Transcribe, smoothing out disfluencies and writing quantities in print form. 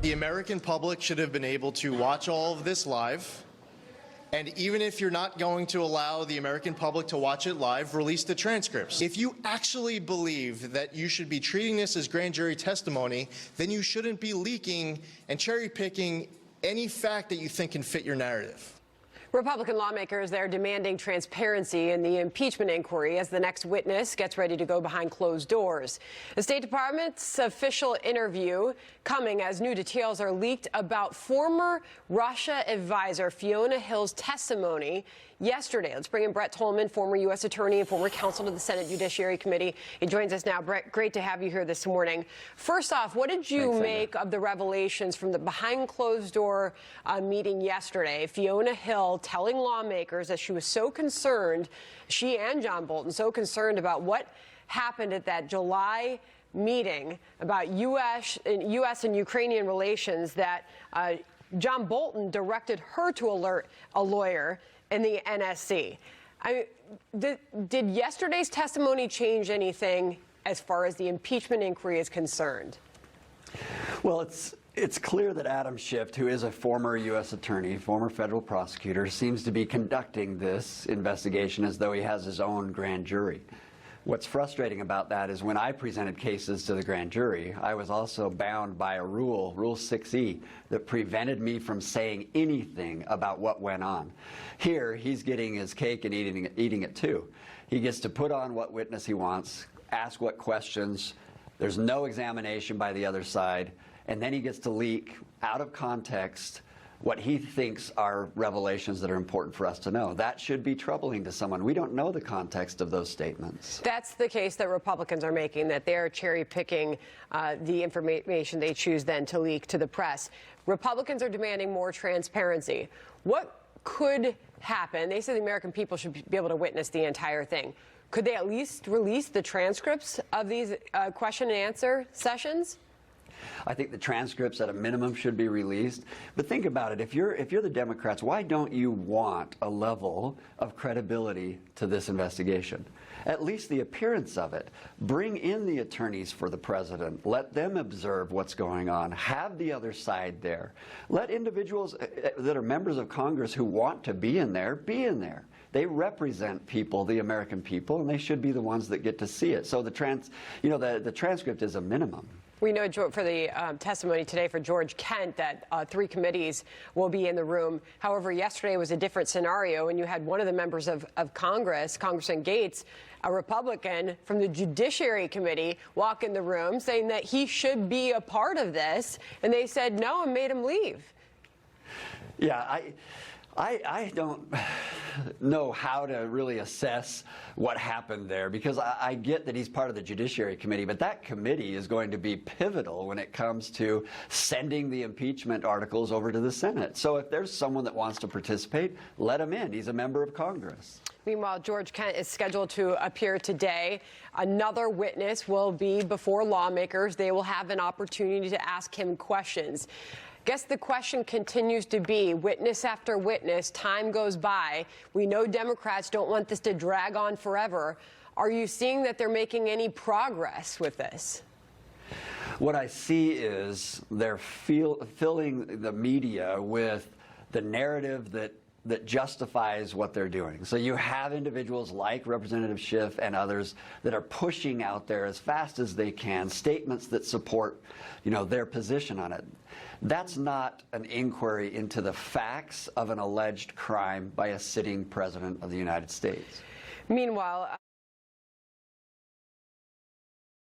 The American public should have been able to watch all of this live. And even if you're not going to allow the American public to watch it live, release the transcripts. If you actually believe that you should be treating this as grand jury testimony, then you shouldn't be leaking and cherry-picking any fact that you think can fit your narrative. Republican lawmakers, they're demanding transparency in the impeachment inquiry as the next witness gets ready to go behind closed doors. The State Department's official interview coming as new details are leaked about former Russia advisor Fiona Hill's testimony yesterday. Let's bring in Brett Tolman, former U.S. attorney and former counsel to the Senate Judiciary Committee. He joins us now. Brett, great to have you here this morning. First off, what did you make of the revelations from the behind closed door meeting yesterday? Fiona Hill telling lawmakers that she was so concerned, she and John Bolton, so concerned about what happened at that July meeting about U.S. and Ukrainian relations that John Bolton directed her to alert a lawyer in the NSC. Did yesterday's testimony change anything as far as the impeachment inquiry is concerned? Well, it's clear that Adam Schiff, who is a former U.S. attorney, former federal prosecutor, seems to be conducting this investigation as though he has his own grand jury. What's frustrating about that is when I presented cases to the grand jury, I was also bound by a rule, Rule 6E, that prevented me from saying anything about what went on. Here, he's getting his cake and eating it too. He gets to put on what witness he wants, ask what questions. There's no examination by the other side. And then he gets to leak out of context what he thinks are revelations that are important for us to know. That should be troubling to someone. We don't know the context of those statements. That's the case that Republicans are making, that they're cherry-picking the information they choose then to leak to the press. Republicans are demanding more transparency. What could happen? They say the American people should be able to witness the entire thing. Could they at least release the transcripts of these question and answer sessions? I think the transcripts at a minimum should be released. But think about it. If you're the Democrats, why don't you want a level of credibility to this investigation? At least the appearance of it. Bring in the attorneys for the president. Let them observe what's going on. Have the other side there. Let individuals that are members of Congress who want to be in there, be in there. They represent people, the American people, and they should be the ones that get to see it. So the transcript is a minimum. We know for the testimony today for George Kent that 3 committees will be in the room. However, yesterday was a different scenario, and you had one of the members of Congress, Congressman Gates, a Republican from the Judiciary Committee, walk in the room saying that he should be a part of this, and they said no and made him leave. Yeah, I don't know how to really assess what happened there, because I get that he's part of the Judiciary Committee, but that committee is going to be pivotal when it comes to sending the impeachment articles over to the Senate. So if there's someone that wants to participate, let him in. He's a member of Congress. Meanwhile, George Kent is scheduled to appear today. Another witness will be before lawmakers. They will have an opportunity to ask him questions. Guess the question continues to be, witness after witness, time goes by. We know Democrats don't want this to drag on forever. Are you seeing that they're making any progress with this? What I see is they're filling the media with the narrative that justifies what they're doing. So you have individuals like Representative Schiff and others that are pushing out there as fast as they can statements that support, their position on it. That's not an inquiry into the facts of an alleged crime by a sitting president of the United States. Meanwhile,